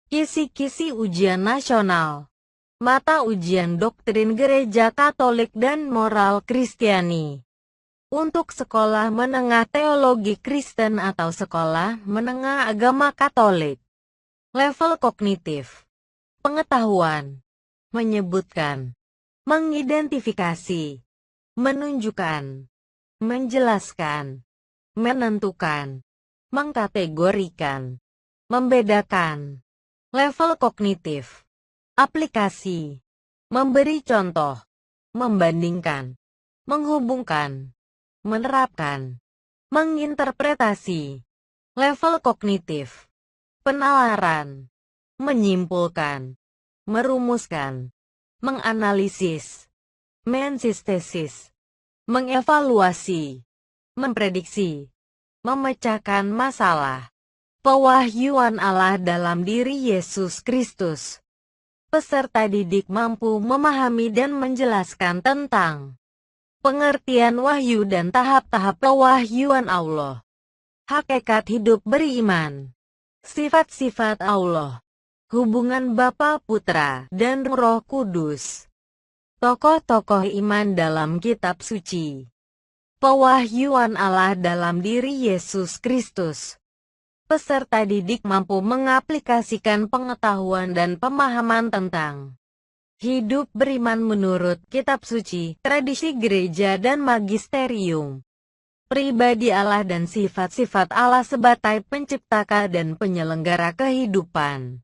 Kisi-kisi ujian nasional. Mata ujian doktrin Gereja Katolik dan moral Kristiani. Untuk sekolah menengah teologi Kristen atau sekolah menengah agama Katolik. Level kognitif. Pengetahuan. Menyebutkan. Mengidentifikasi. Menunjukkan. Menjelaskan. Menentukan. Mengkategorikan. Membedakan. Level kognitif. Aplikasi. Memberi contoh. Membandingkan. Menghubungkan. Menerapkan. Menginterpretasi. Level kognitif. Penalaran. Menyimpulkan. Merumuskan. Menganalisis. Mensintesis. Mengevaluasi. Memprediksi. Memecahkan masalah. Pewahyuan Allah dalam diri Yesus Kristus. Peserta didik mampu memahami dan menjelaskan tentang pengertian wahyu dan tahap-tahap pewahyuan Allah. Hakikat hidup beriman. Sifat-sifat Allah. Hubungan Bapa, Putra, dan Roh Kudus. Tokoh-tokoh iman dalam kitab suci. Pewahyuan Allah dalam diri Yesus Kristus. Peserta didik mampu mengaplikasikan pengetahuan dan pemahaman tentang hidup beriman menurut kitab suci, tradisi gereja dan magisterium. Pribadi Allah dan sifat-sifat Allah sebagai pencipta dan penyelenggara kehidupan.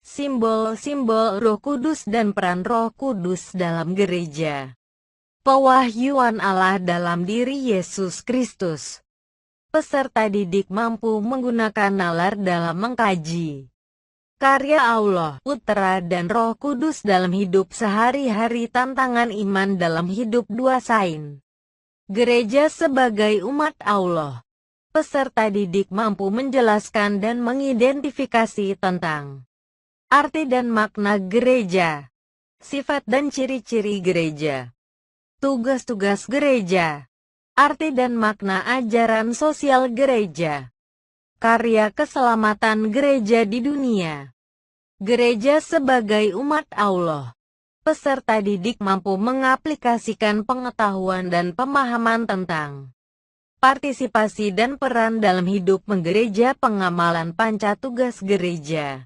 Simbol-simbol Roh Kudus dan peran Roh Kudus dalam gereja. Pewahyuan Allah dalam diri Yesus Kristus. Peserta didik mampu menggunakan nalar dalam mengkaji karya Allah, Putra dan Roh Kudus dalam hidup sehari-hari. Tantangan iman dalam hidup 2 Sain. Gereja sebagai umat Allah. Peserta didik mampu menjelaskan dan mengidentifikasi tentang arti dan makna gereja, sifat dan ciri-ciri gereja, tugas-tugas gereja, arti dan makna ajaran sosial gereja, karya keselamatan gereja di dunia. Gereja sebagai umat Allah. Peserta didik mampu mengaplikasikan pengetahuan dan pemahaman tentang partisipasi dan peran dalam hidup menggereja. Pengamalan panca tugas gereja.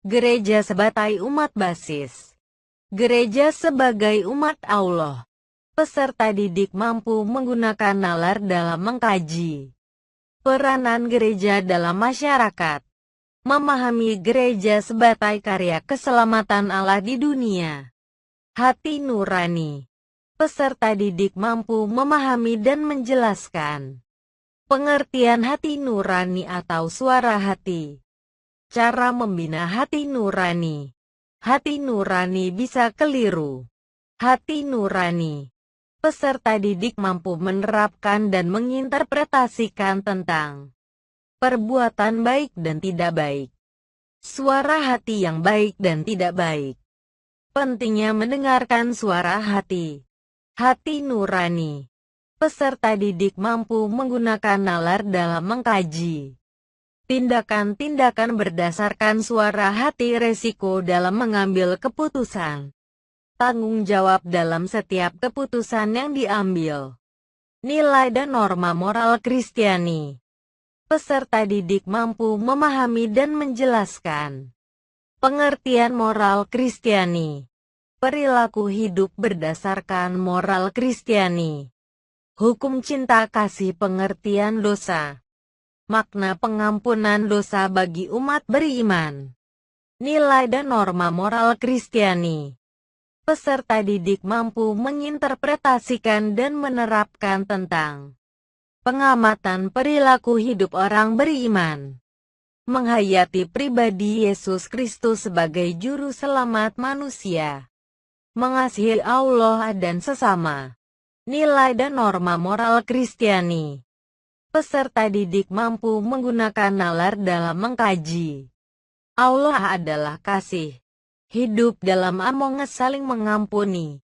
Gereja sebagai umat basis. Gereja sebagai umat Allah. Peserta didik mampu menggunakan nalar dalam mengkaji peranan gereja dalam masyarakat. Memahami gereja sebagai karya keselamatan Allah di dunia. Hati nurani. Peserta didik mampu memahami dan menjelaskan pengertian hati nurani atau suara hati. Cara membina hati nurani. Hati nurani bisa keliru. Hati nurani. Peserta didik mampu menerapkan dan menginterpretasikan tentang perbuatan baik dan tidak baik. Suara hati yang baik dan tidak baik. Pentingnya mendengarkan suara hati. Hati nurani. Peserta didik mampu menggunakan nalar dalam mengkaji tindakan-tindakan berdasarkan suara hati. Resiko dalam mengambil keputusan. Tanggung jawab dalam setiap keputusan yang diambil. Nilai dan norma moral Kristiani. Peserta didik mampu memahami dan menjelaskan pengertian moral Kristiani. Perilaku hidup berdasarkan moral Kristiani. Hukum cinta kasih, pengertian dosa. Makna pengampunan dosa bagi umat beriman. Nilai dan norma moral Kristiani. Peserta didik mampu menginterpretasikan dan menerapkan tentang pengamatan perilaku hidup orang beriman. Menghayati pribadi Yesus Kristus sebagai juru selamat manusia. Mengasihi Allah dan sesama. Nilai dan norma moral Kristiani. Peserta didik mampu menggunakan nalar dalam mengkaji. Allah adalah kasih. Hidup dalam amonges saling mengampuni.